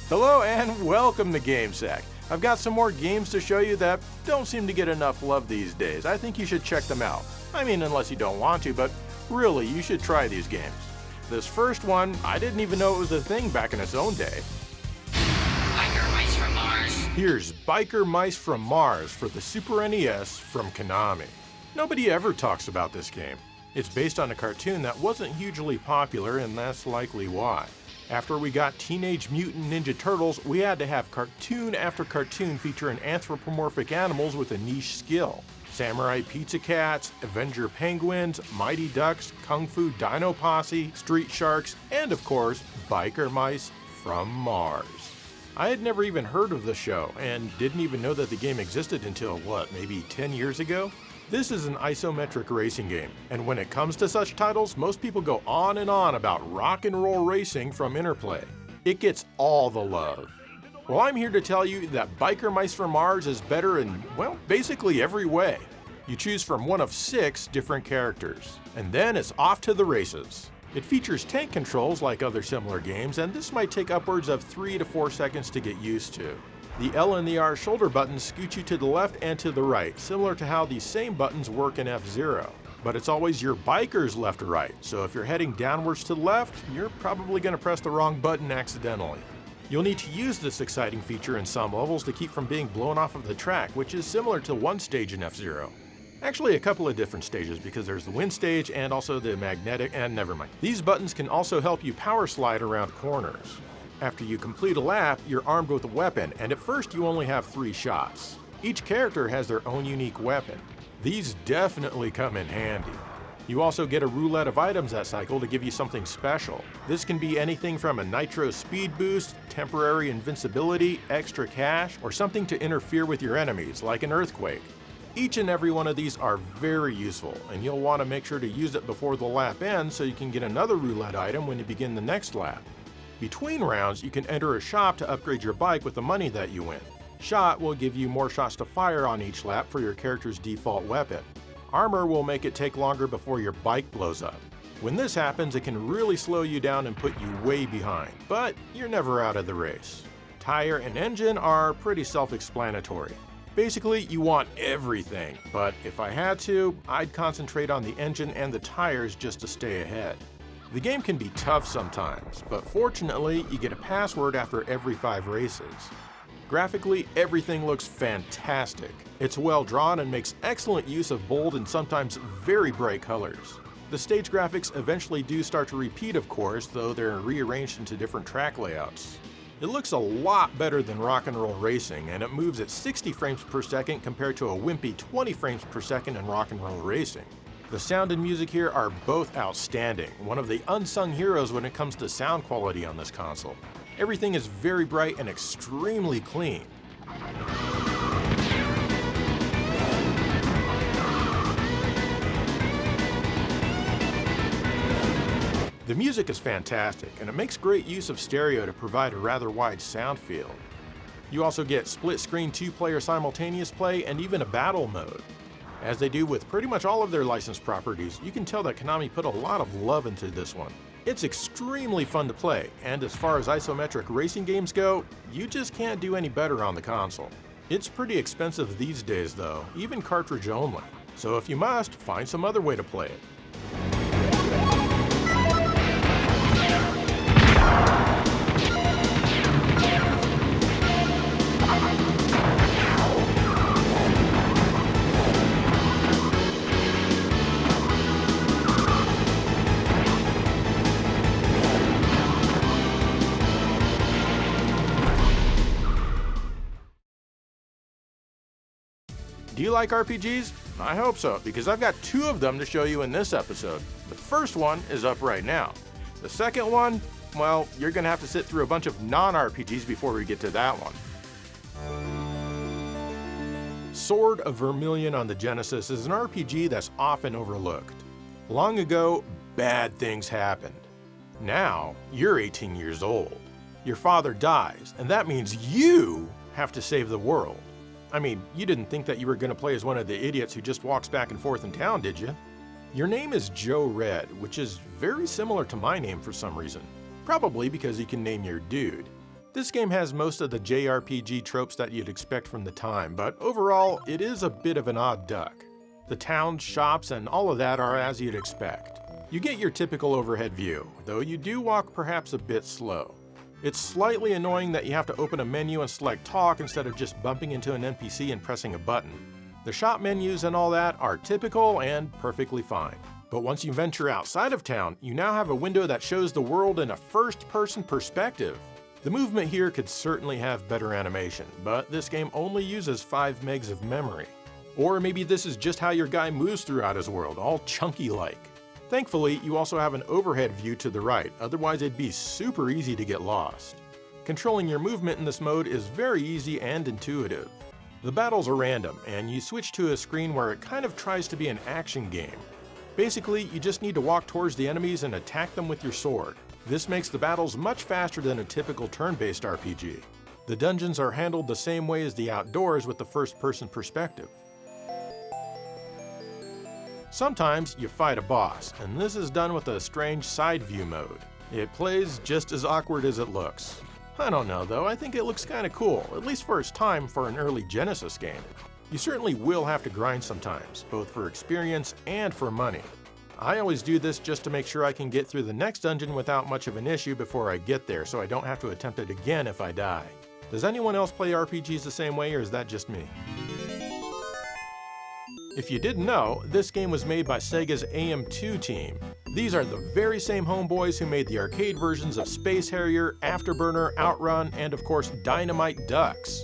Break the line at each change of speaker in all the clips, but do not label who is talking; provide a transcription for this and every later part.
Hello and welcome to GameSack. I've got some more games to show you that don't seem to get enough love these days. I think you should check them out. I mean, unless you don't want to, but really, you should try these games. This first one, I didn't even know it was a thing back in its own day.
Biker Mice from Mars.
Here's Biker Mice from Mars for the Super NES from Konami. Nobody ever talks about this game. It's based on a cartoon that wasn't hugely popular, and that's likely why. After we got Teenage Mutant Ninja Turtles, we had to have cartoon after cartoon featuring anthropomorphic animals with a niche skill. Samurai Pizza Cats, Avenger Penguins, Mighty Ducks, Kung Fu Dino Posse, Street Sharks, and of course, Biker Mice from Mars. I had never even heard of the show, and didn't even know that the game existed until, maybe 10 years ago? This is an isometric racing game, and when it comes to such titles, most people go on and on about rock and roll racing from Interplay. It gets all the love. Well, I'm here to tell you that Biker Mice from Mars is better in, basically every way. You choose from one of 6 different characters, and then it's off to the races. It features tank controls like other similar games, and this might take upwards of 3 to 4 seconds to get used to. The L and the R shoulder buttons scoot you to the left and to the right, similar to how these same buttons work in F-Zero. But it's always your biker's left or right, so if you're heading downwards to the left, you're probably going to press the wrong button accidentally. You'll need to use this exciting feature in some levels to keep from being blown off of the track, which is similar to one stage in F-Zero. Actually, a couple of different stages, because there's the wind stage and also the magnetic, and never mind. These buttons can also help you power slide around corners. After you complete a lap, you're armed with a weapon, and at first you only have 3 shots. Each character has their own unique weapon. These definitely come in handy. You also get a roulette of items that cycle to give you something special. This can be anything from a nitro speed boost, temporary invincibility, extra cash, or something to interfere with your enemies, like an earthquake. Each and every one of these are very useful, and you'll want to make sure to use it before the lap ends so you can get another roulette item when you begin the next lap. Between rounds, you can enter a shop to upgrade your bike with the money that you win. Shot will give you more shots to fire on each lap for your character's default weapon. Armor will make it take longer before your bike blows up. When this happens, it can really slow you down and put you way behind, but you're never out of the race. Tire and engine are pretty self-explanatory. Basically, you want everything, but if I had to, I'd concentrate on the engine and the tires just to stay ahead. The game can be tough sometimes, but fortunately, you get a password after every 5 races. Graphically, everything looks fantastic. It's well drawn and makes excellent use of bold and sometimes very bright colors. The stage graphics eventually do start to repeat, of course, though they're rearranged into different track layouts. It looks a lot better than Rock and Roll Racing, and it moves at 60 frames per second compared to a wimpy 20 frames per second in Rock and Roll Racing. The sound and music here are both outstanding, one of the unsung heroes when it comes to sound quality on this console. Everything is very bright and extremely clean. The music is fantastic, and it makes great use of stereo to provide a rather wide sound field. You also get split-screen 2-player simultaneous play and even a battle mode. As they do with pretty much all of their licensed properties, you can tell that Konami put a lot of love into this one. It's extremely fun to play, and as far as isometric racing games go, you just can't do any better on the console. It's pretty expensive these days though, even cartridge only. So if you must, find some other way to play it. Do you like RPGs? I hope so, because I've got 2 of them to show you in this episode. The first one is up right now. The second one, you're gonna have to sit through a bunch of non-RPGs before we get to that one. Sword of Vermillion on the Genesis is an RPG that's often overlooked. Long ago, bad things happened. Now, you're 18 years old. Your father dies, and that means you have to save the world. I mean, you didn't think that you were going to play as one of the idiots who just walks back and forth in town, did you? Your name is Joe Red, which is very similar to my name for some reason. Probably because you can name your dude. This game has most of the JRPG tropes that you'd expect from the time, but overall, it is a bit of an odd duck. The towns, shops, and all of that are as you'd expect. You get your typical overhead view, though you do walk perhaps a bit slow. It's slightly annoying that you have to open a menu and select talk instead of just bumping into an NPC and pressing a button. The shop menus and all that are typical and perfectly fine. But once you venture outside of town, you now have a window that shows the world in a first-person perspective. The movement here could certainly have better animation, but this game only uses 5 megs of memory. Or maybe this is just how your guy moves throughout his world, all chunky-like. Thankfully, you also have an overhead view to the right, otherwise it'd be super easy to get lost. Controlling your movement in this mode is very easy and intuitive. The battles are random, and you switch to a screen where it kind of tries to be an action game. Basically, you just need to walk towards the enemies and attack them with your sword. This makes the battles much faster than a typical turn-based RPG. The dungeons are handled the same way as the outdoors with the first-person perspective. Sometimes you fight a boss, and this is done with a strange side view mode. It plays just as awkward as it looks. I don't know though, I think it looks kinda cool, at least for its time for an early Genesis game. You certainly will have to grind sometimes, both for experience and for money. I always do this just to make sure I can get through the next dungeon without much of an issue before I get there, so I don't have to attempt it again if I die. Does anyone else play RPGs the same way, or is that just me? If you didn't know, this game was made by Sega's AM2 team. These are the very same homeboys who made the arcade versions of Space Harrier, Afterburner, Outrun, and of course Dynamite Ducks.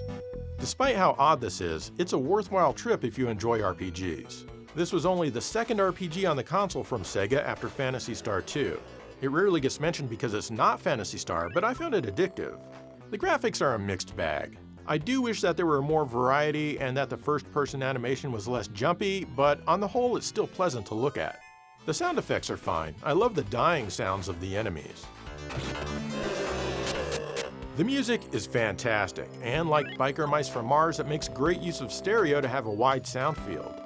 Despite how odd this is, it's a worthwhile trip if you enjoy RPGs. This was only the second RPG on the console from Sega after Phantasy Star 2. It rarely gets mentioned because it's not Phantasy Star, but I found it addictive. The graphics are a mixed bag. I do wish that there were more variety and that the first-person animation was less jumpy, but on the whole it's still pleasant to look at. The sound effects are fine. I love the dying sounds of the enemies. The music is fantastic, and like Biker Mice from Mars, it makes great use of stereo to have a wide sound field.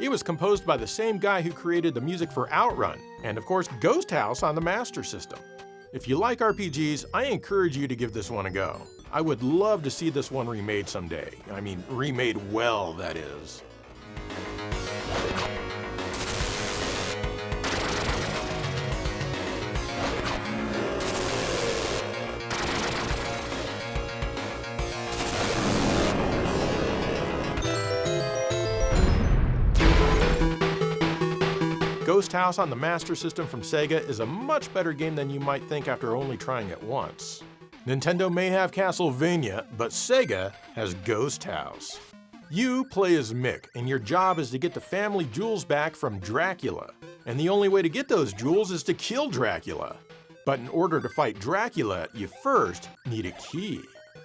It was composed by the same guy who created the music for Outrun, and of course Ghost House on the Master System. If you like RPGs, I encourage you to give this one a go. I would love to see this one remade someday. I mean, remade well, that is. Ghost House on the Master System from Sega is a much better game than you might think after only trying it once. Nintendo may have Castlevania, but Sega has Ghost House. You play as Mick, and your job is to get the family jewels back from Dracula. And the only way to get those jewels is to kill Dracula. But in order to fight Dracula, you first need a key.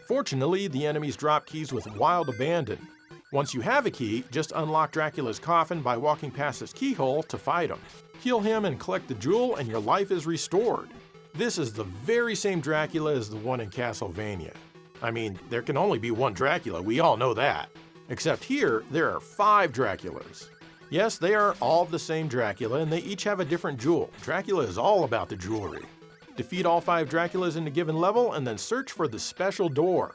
Fortunately, the enemies drop keys with wild abandon. Once you have a key, just unlock Dracula's coffin by walking past his keyhole to fight him. Kill him and collect the jewel, and your life is restored. This is the very same Dracula as the one in Castlevania. I mean, there can only be one Dracula, we all know that. Except here, there are 5 Draculas. Yes, they are all the same Dracula, and they each have a different jewel. Dracula is all about the jewelry. Defeat all 5 Draculas in a given level, and then search for the special door.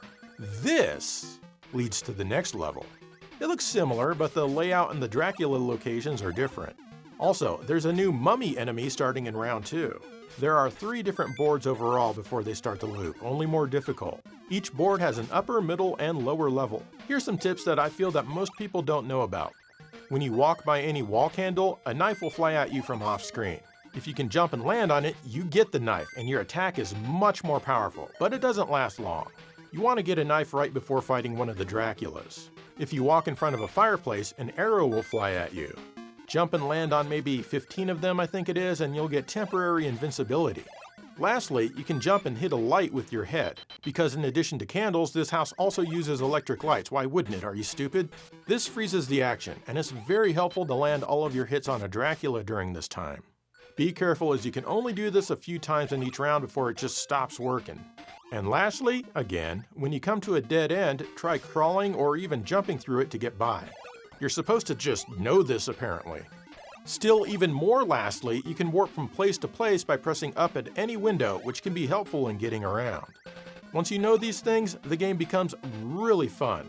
This leads to the next level. It looks similar, but the layout and the Dracula locations are different. Also, there's a new mummy enemy starting in round 2. There are 3 different boards overall before they start the loop, only more difficult. Each board has an upper, middle, and lower level. Here's some tips that I feel that most people don't know about. When you walk by any wall candle, a knife will fly at you from off screen. If you can jump and land on it, you get the knife, and your attack is much more powerful, but it doesn't last long. You want to get a knife right before fighting one of the Draculas. If you walk in front of a fireplace, an arrow will fly at you. Jump and land on maybe 15 of them, I think it is, and you'll get temporary invincibility. Lastly, you can jump and hit a light with your head. Because in addition to candles, this house also uses electric lights. Why wouldn't it? Are you stupid? This freezes the action, and it's very helpful to land all of your hits on a Dracula during this time. Be careful, as you can only do this a few times in each round before it just stops working. And lastly, again, when you come to a dead end, try crawling or even jumping through it to get by. You're supposed to just know this, apparently. Still, even more lastly, you can warp from place to place by pressing up at any window, which can be helpful in getting around. Once you know these things, the game becomes really fun.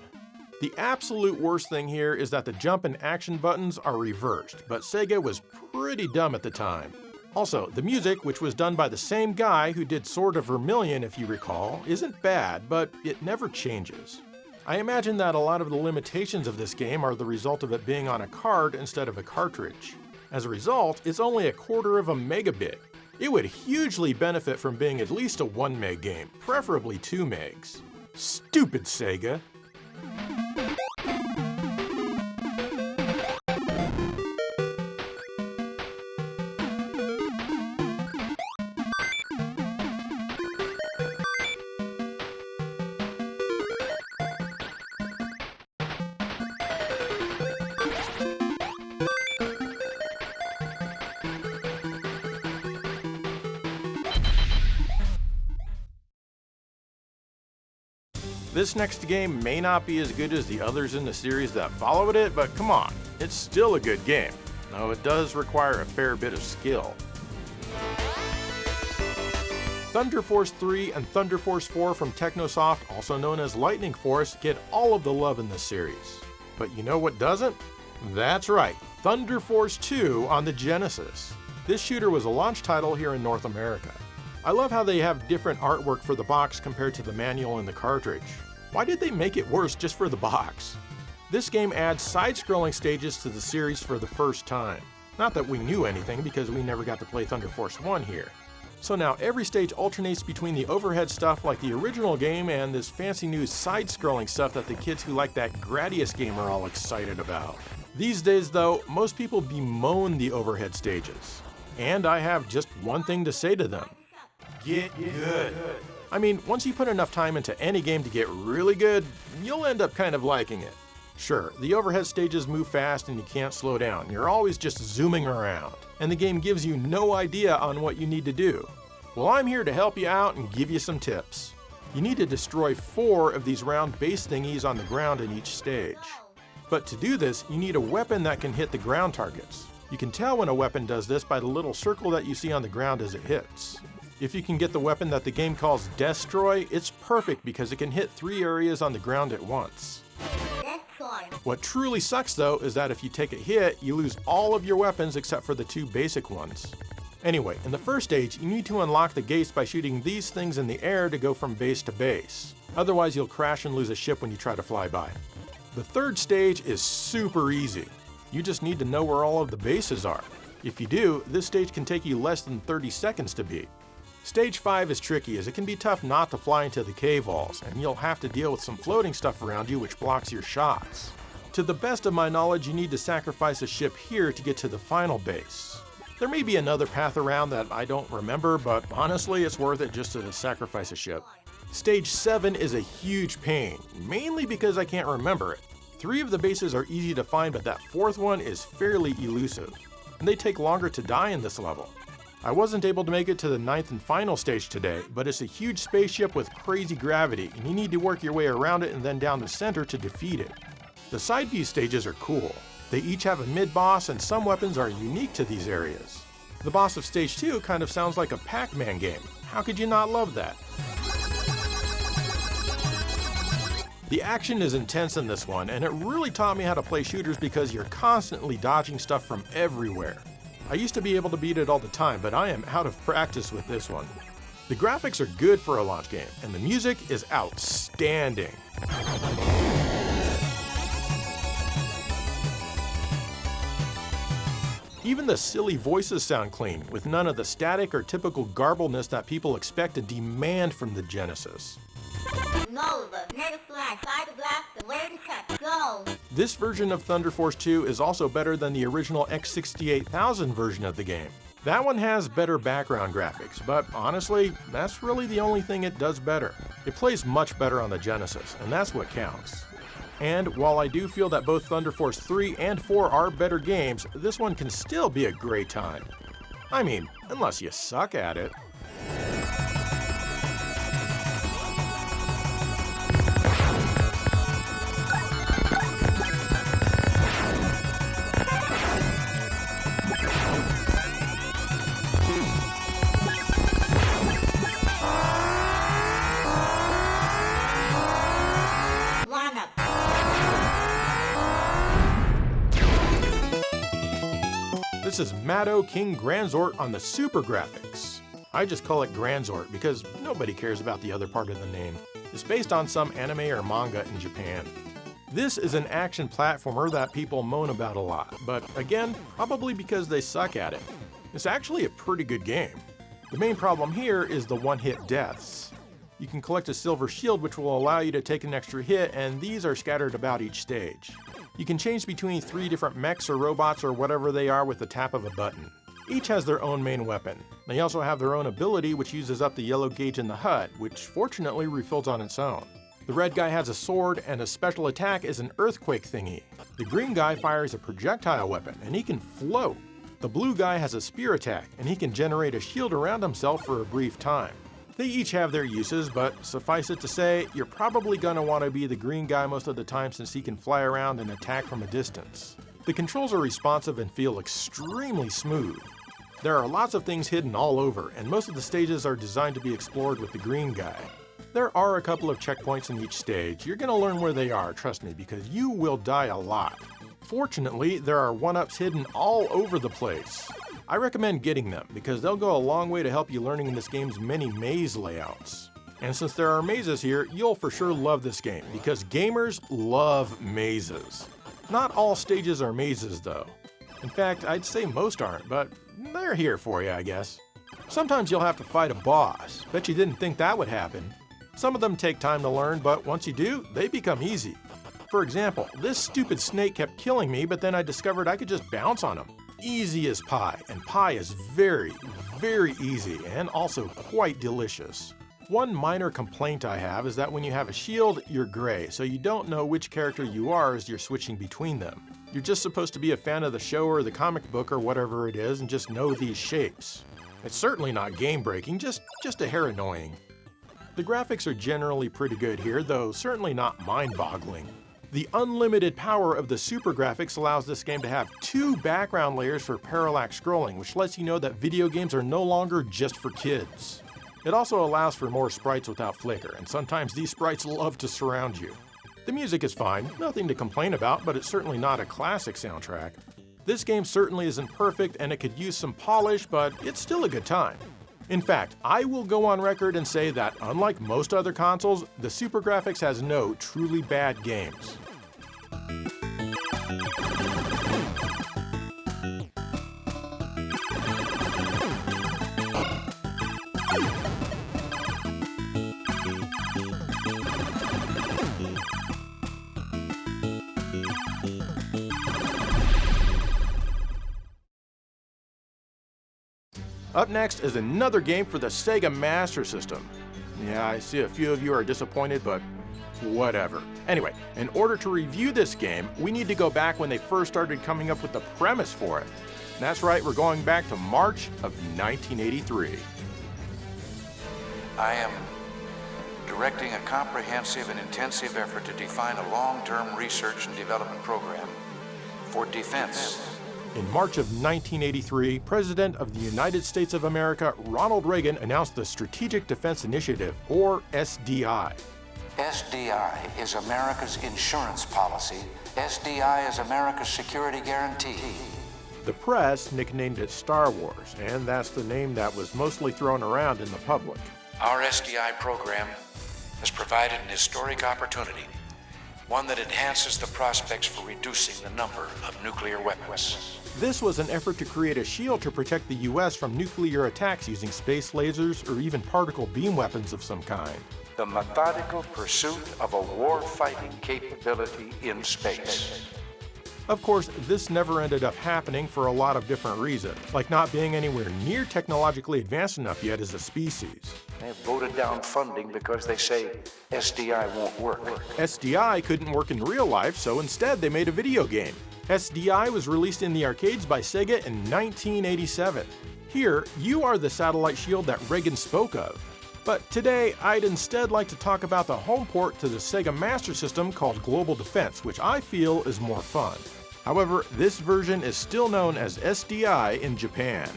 The absolute worst thing here is that the jump and action buttons are reversed, but Sega was pretty dumb at the time. Also, the music, which was done by the same guy who did Sword of Vermillion if you recall, isn't bad, but it never changes. I imagine that a lot of the limitations of this game are the result of it being on a card instead of a cartridge. As a result, it's only a quarter of a megabit. It would hugely benefit from being at least a 1 meg game, preferably 2 megs. Stupid Sega! This next game may not be as good as the others in the series that followed it, but come on, it's still a good game, though it does require a fair bit of skill. Thunder Force 3 and Thunder Force 4 from Technosoft, also known as Lightning Force, get all of the love in this series. But you know what doesn't? That's right, Thunder Force 2 on the Genesis. This shooter was a launch title here in North America. I love how they have different artwork for the box compared to the manual and the cartridge. Why did they make it worse just for the box? This game adds side-scrolling stages to the series for the first time. Not that we knew anything because we never got to play Thunder Force 1 here. So now every stage alternates between the overhead stuff like the original game and this fancy new side-scrolling stuff that the kids who like that Gradius game are all excited about. These days though, most people bemoan the overhead stages. And I have just one thing to say to them. Get good. I mean, once you put enough time into any game to get really good, you'll end up kind of liking it. Sure, the overhead stages move fast and you can't slow down. You're always just zooming around, and the game gives you no idea on what you need to do. Well, I'm here to help you out and give you some tips. You need to destroy 4 of these round base thingies on the ground in each stage. But to do this, you need a weapon that can hit the ground targets. You can tell when a weapon does this by the little circle that you see on the ground as it hits. If you can get the weapon that the game calls Destroy, it's perfect because it can hit 3 areas on the ground at once. What truly sucks though is that if you take a hit, you lose all of your weapons except for the 2 basic ones. Anyway, in the first stage, you need to unlock the gates by shooting these things in the air to go from base to base. Otherwise you'll crash and lose a ship when you try to fly by. The third stage is super easy. You just need to know where all of the bases are. If you do, this stage can take you less than 30 seconds to beat. Stage 5 is tricky as it can be tough not to fly into the cave walls, and you'll have to deal with some floating stuff around you which blocks your shots. To the best of my knowledge, you need to sacrifice a ship here to get to the final base. There may be another path around that I don't remember, but honestly it's worth it just to sacrifice a ship. Stage 7 is a huge pain, mainly because I can't remember it. 3 of the bases are easy to find, but that 4th one is fairly elusive, and they take longer to die in this level. I wasn't able to make it to the 9th and final stage today, but it's a huge spaceship with crazy gravity, and you need to work your way around it and then down the center to defeat it. The side view stages are cool. They each have a mid-boss, and some weapons are unique to these areas. The boss of stage 2 kind of sounds like a Pac-Man game. How could you not love that? The action is intense in this one, and it really taught me how to play shooters because you're constantly dodging stuff from everywhere. I used to be able to beat it all the time, but I am out of practice with this one. The graphics are good for a launch game, and the music is outstanding. Even the silly voices sound clean, with none of the static or typical garbleness that people expect and demand from the Genesis. This version of Thunder Force 2 is also better than the original X68000 version of the game. That one has better background graphics, but honestly, that's really the only thing it does better. It plays much better on the Genesis, and that's what counts. And while I do feel that both Thunder Force 3 and 4 are better games, this one can still be a great time. I mean, unless you suck at it. This is Mado King Granzort on the Super Graphics. I just call it Granzort because nobody cares about the other part of the name. It's based on some anime or manga in Japan. This is an action platformer that people moan about a lot, but again, probably because they suck at it. It's actually a pretty good game. The main problem here is the one-hit deaths. You can collect a silver shield which will allow you to take an extra hit, and these are scattered about each stage. You can change between 3 different mechs or robots or whatever they are with the tap of a button. Each has their own main weapon. They also have their own ability which uses up the yellow gauge in the HUD, which fortunately refills on its own. The red guy has a sword, and a special attack is an earthquake thingy. The green guy fires a projectile weapon, and he can float. The blue guy has a spear attack, and he can generate a shield around himself for a brief time. They each have their uses, but suffice it to say, you're probably gonna want to be the green guy most of the time since he can fly around and attack from a distance. The controls are responsive and feel extremely smooth. There are lots of things hidden all over, and most of the stages are designed to be explored with the green guy. There are a couple of checkpoints in each stage. You're gonna learn where they are, trust me, because you will die a lot. Fortunately, there are 1-ups hidden all over the place. I recommend getting them because they'll go a long way to help you learning this game's many maze layouts. And since there are mazes here, you'll for sure love this game because gamers love mazes. Not all stages are mazes though. In fact, I'd say most aren't, but they're here for you, I guess. Sometimes you'll have to fight a boss. Bet you didn't think that would happen. Some of them take time to learn, but once you do, they become easy. For example, this stupid snake kept killing me, but then I discovered I could just bounce on him. Easy as pie, and pie is very, very easy and also quite delicious. One minor complaint I have is that when you have a shield, you're gray, so you don't know which character you are as you're switching between them. You're just supposed to be a fan of the show or the comic book or whatever it is and just know these shapes. It's certainly not game-breaking, just a hair annoying. The graphics are generally pretty good here, though certainly not mind-boggling. The unlimited power of the super graphics allows this game to have 2 background layers for parallax scrolling, which lets you know that video games are no longer just for kids. It also allows for more sprites without flicker, and sometimes these sprites love to surround you. The music is fine, nothing to complain about, but it's certainly not a classic soundtrack. This game certainly isn't perfect and it could use some polish, but it's still a good time. In fact, I will go on record and say that unlike most other consoles, the Super Graphics has no truly bad games. Up next is another game for the Sega Master System. Yeah, I see a few of you are disappointed, but whatever. Anyway, in order to review this game, we need to go back when they first started coming up with the premise for it. And that's right, we're going back to March of 1983.
I am directing a comprehensive and intensive effort to define a long-term research and development program for defense.
In March of 1983, President of the United States of America, Ronald Reagan, announced the Strategic Defense Initiative, or SDI.
SDI is America's insurance policy. SDI is America's security guarantee.
The press nicknamed it Star Wars, and that's the name that was mostly thrown around in the public.
Our SDI program has provided an historic opportunity, one that enhances the prospects for reducing the number of nuclear weapons.
This was an effort to create a shield to protect the U.S. from nuclear attacks using space lasers or even particle beam weapons of some kind.
The methodical pursuit of a war-fighting capability in space.
Of course, this never ended up happening for a lot of different reasons, like not being anywhere near technologically advanced enough yet as a species.
They voted down funding because they say SDI won't work.
SDI couldn't work in real life, so instead they made a video game. SDI was released in the arcades by Sega in 1987. Here, you are the satellite shield that Reagan spoke of. But today, I'd instead like to talk about the home port to the Sega Master System called Global Defense, which I feel is more fun. However, this version is still known as SDI in Japan.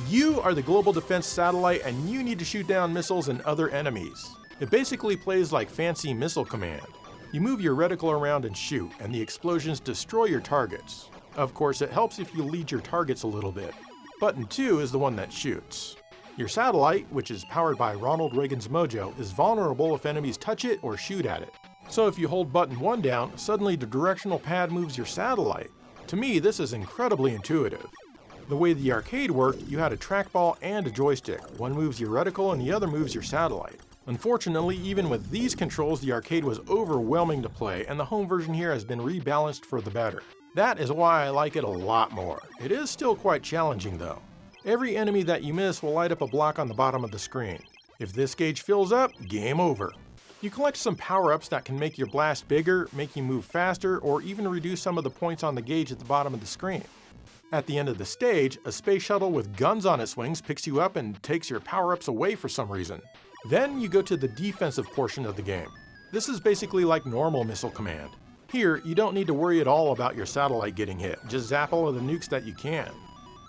You are the Global Defense satellite and you need to shoot down missiles and other enemies. It basically plays like Fancy Missile Command. You move your reticle around and shoot, and the explosions destroy your targets. Of course, it helps if you lead your targets a little bit. Button 2 is the one that shoots. Your satellite, which is powered by Ronald Reagan's Mojo, is vulnerable if enemies touch it or shoot at it. So if you hold button 1 down, suddenly the directional pad moves your satellite. To me, this is incredibly intuitive. The way the arcade worked, you had a trackball and a joystick. One moves your reticle and the other moves your satellite. Unfortunately, even with these controls, the arcade was overwhelming to play, and the home version here has been rebalanced for the better. That is why I like it a lot more. It is still quite challenging though. Every enemy that you miss will light up a block on the bottom of the screen. If this gauge fills up, game over. You collect some power-ups that can make your blast bigger, make you move faster, or even reduce some of the points on the gauge at the bottom of the screen. At the end of the stage, a space shuttle with guns on its wings picks you up and takes your power-ups away for some reason. Then you go to the defensive portion of the game. This is basically like normal Missile Command. Here, you don't need to worry at all about your satellite getting hit, just zap all of the nukes that you can.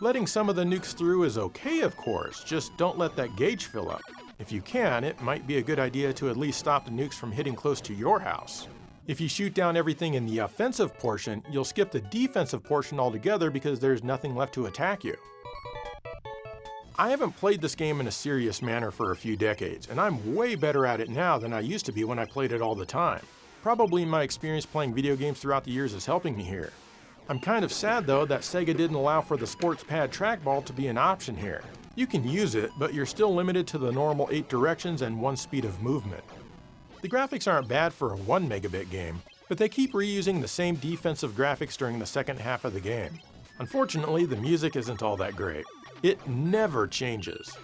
Letting some of the nukes through is okay, of course, just don't let that gauge fill up. If you can, it might be a good idea to at least stop the nukes from hitting close to your house. If you shoot down everything in the offensive portion, you'll skip the defensive portion altogether because there's nothing left to attack you. I haven't played this game in a serious manner for a few decades, and I'm way better at it now than I used to be when I played it all the time. Probably my experience playing video games throughout the years is helping me here. I'm kind of sad though that Sega didn't allow for the sports pad trackball to be an option here. You can use it, but you're still limited to the normal 8 directions and 1 speed of movement. The graphics aren't bad for a 1 megabit game, but they keep reusing the same defensive graphics during the second half of the game. Unfortunately, the music isn't all that great. It never changes.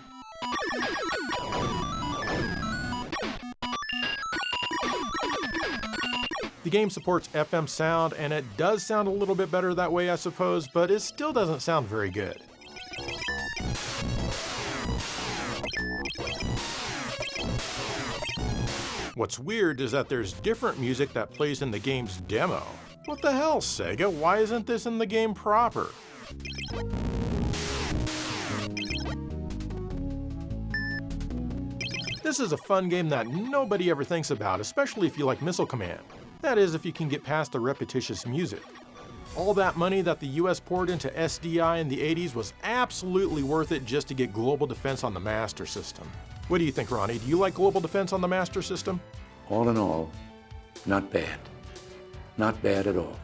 The game supports FM sound, and it does sound a little bit better that way, I suppose, but it still doesn't sound very good. What's weird is that there's different music that plays in the game's demo. What the hell, Sega? Why isn't this in the game proper? This is a fun game that nobody ever thinks about, especially if you like Missile Command. That is, if you can get past the repetitious music. All that money that the US poured into SDI in the 80s was absolutely worth it just to get Global Defense on the Master System. What do you think, Ronnie? Do you like Global Defense on the Master System?
All in all, not bad. Not bad at all.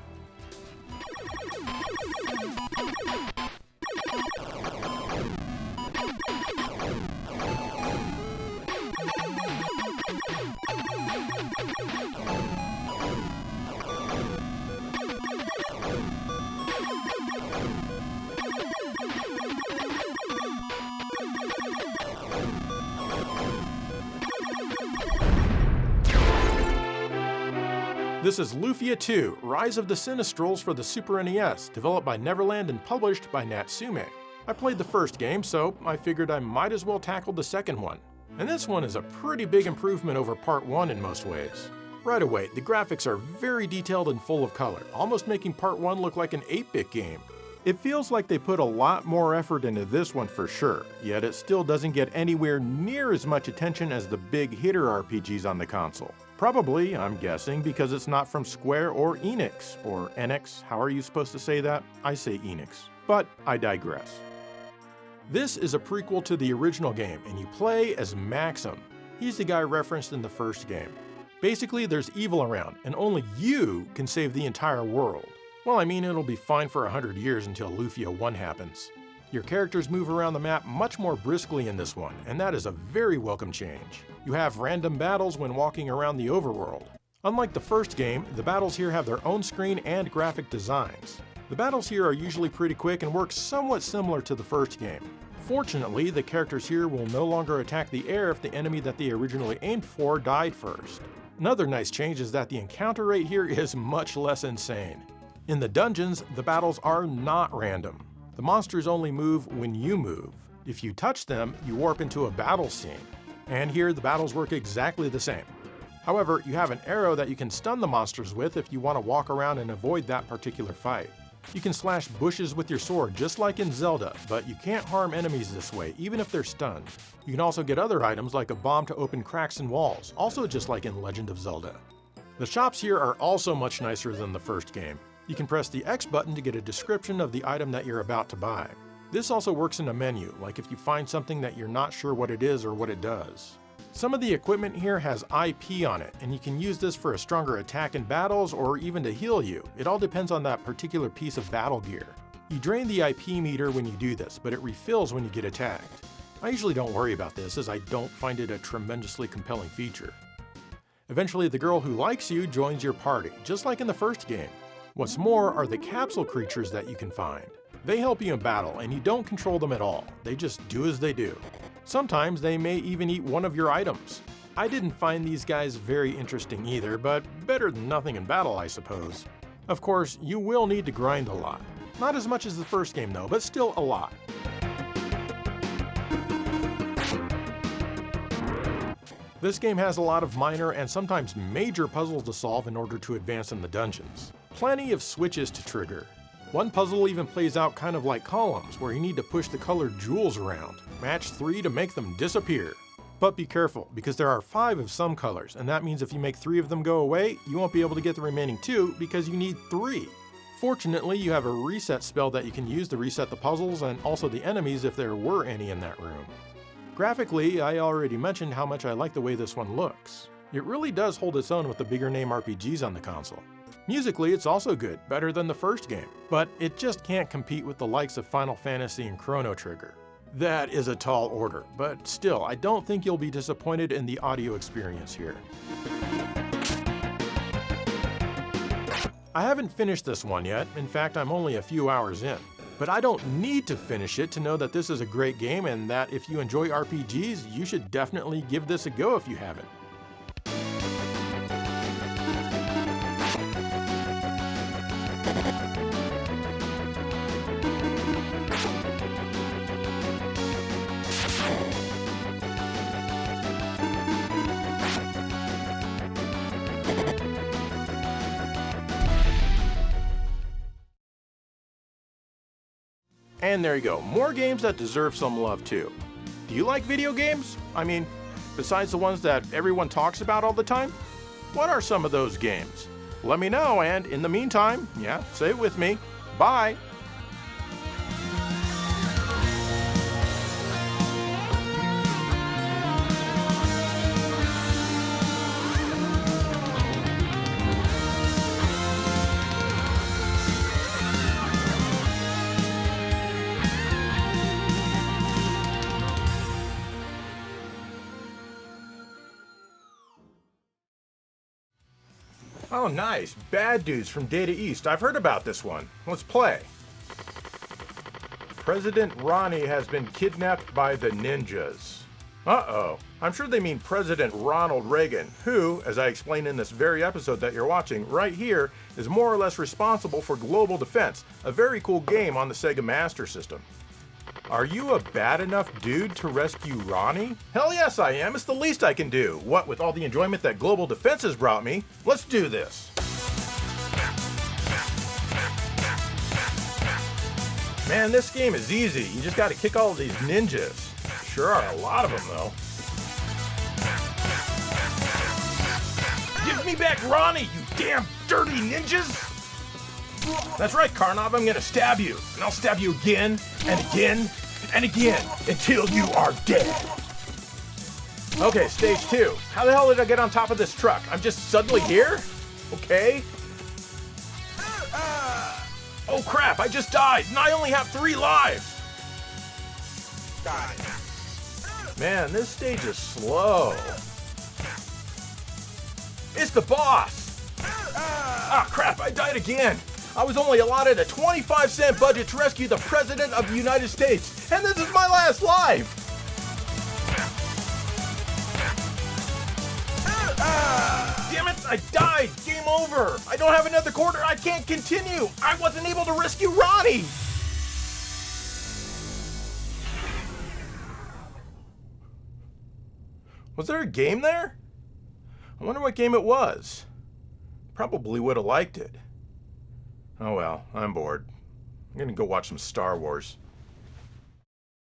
This is Lufia 2, Rise of the Sinistrals for the Super NES, developed by Neverland and published by Natsume. I played the first game, so I figured I might as well tackle the second one. And this one is a pretty big improvement over Part 1 in most ways. Right away, the graphics are very detailed and full of color, almost making Part 1 look like an 8-bit game. It feels like they put a lot more effort into this one for sure, yet it still doesn't get anywhere near as much attention as the big hitter RPGs on the console. Probably, I'm guessing, because it's not from Square or Enix, or Enix, how are you supposed to say that? I say Enix. But I digress. This is a prequel to the original game, and you play as Maxim. He's the guy referenced in the first game. Basically, there's evil around, and only you can save the entire world. Well, I mean, it'll be fine for 100 years until Lufia 1 happens. Your characters move around the map much more briskly in this one, and that is a very welcome change. You have random battles when walking around the overworld. Unlike the first game, the battles here have their own screen and graphic designs. The battles here are usually pretty quick and work somewhat similar to the first game. Fortunately, the characters here will no longer attack the air if the enemy that they originally aimed for died first. Another nice change is that the encounter rate here is much less insane. In the dungeons, the battles are not random. The monsters only move when you move. If you touch them, you warp into a battle scene. And here, the battles work exactly the same. However, you have an arrow that you can stun the monsters with if you want to walk around and avoid that particular fight. You can slash bushes with your sword just like in Zelda, but you can't harm enemies this way, even if they're stunned. You can also get other items like a bomb to open cracks in walls, also just like in Legend of Zelda. The shops here are also much nicer than the first game. You can press the X button to get a description of the item that you're about to buy. This also works in a menu, like if you find something that you're not sure what it is or what it does. Some of the equipment here has IP on it, and you can use this for a stronger attack in battles or even to heal you. It all depends on that particular piece of battle gear. You drain the IP meter when you do this, but it refills when you get attacked. I usually don't worry about this, as I don't find it a tremendously compelling feature. Eventually, the girl who likes you joins your party, just like in the first game. What's more are the capsule creatures that you can find. They help you in battle, and you don't control them at all. They just do as they do. Sometimes they may even eat one of your items. I didn't find these guys very interesting either, but better than nothing in battle, I suppose. Of course, you will need to grind a lot. Not as much as the first game though, but still a lot. This game has a lot of minor and sometimes major puzzles to solve in order to advance in the dungeons. Plenty of switches to trigger. One puzzle even plays out kind of like columns, where you need to push the colored jewels around. Match 3 to make them disappear. But be careful, because there are 5 of some colors, and that means if you make 3 of them go away, you won't be able to get the remaining 2 because you need 3. Fortunately, you have a reset spell that you can use to reset the puzzles and also the enemies if there were any in that room. Graphically, I already mentioned how much I like the way this one looks. It really does hold its own with the bigger name RPGs on the console. Musically, it's also good, better than the first game, but it just can't compete with the likes of Final Fantasy and Chrono Trigger. That is a tall order, but still, I don't think you'll be disappointed in the audio experience here. I haven't finished this one yet, in fact I'm only a few hours in. But I don't need to finish it to know that this is a great game and that if you enjoy RPGs, you should definitely give this a go if you haven't. And there you go, more games that deserve some love too. Do you like video games? I mean, besides the ones that everyone talks about all the time? What are some of those games? Let me know, and in the meantime, say it with me, bye! Oh, nice. Bad Dudes from Data East. I've heard about this one. Let's play. President Ronnie has been kidnapped by the ninjas. Uh-oh. I'm sure they mean President Ronald Reagan, who, as I explained in this very episode that you're watching right here, is more or less responsible for global defense, a very cool game on the Sega Master System. Are you a bad enough dude to rescue Ronnie? Hell yes I am, it's the least I can do. What with all the enjoyment that global defense has brought me, let's do this. Man, this game is easy, you just gotta kick all of these ninjas. Sure are a lot of them though. Give me back Ronnie, you damn dirty ninjas! That's right, Karnov, I'm gonna stab you. And I'll stab you again, and again, and again, until you are dead. Okay, stage 2. How the hell did I get on top of this truck? I'm just suddenly here? Okay. Oh crap, I just died, and I only have 3 lives. Got it. Man, this stage is slow. It's the boss. Ah crap, I died again. I was only allotted a 25-cent budget to rescue the President of the United States, and this is my last life! Damn it, I died! Game over! I don't have another quarter, I can't continue! I wasn't able to rescue Ronnie! Was there a game there? I wonder what game it was. Probably would have liked it. Oh well, I'm bored. I'm gonna go watch some Star Wars.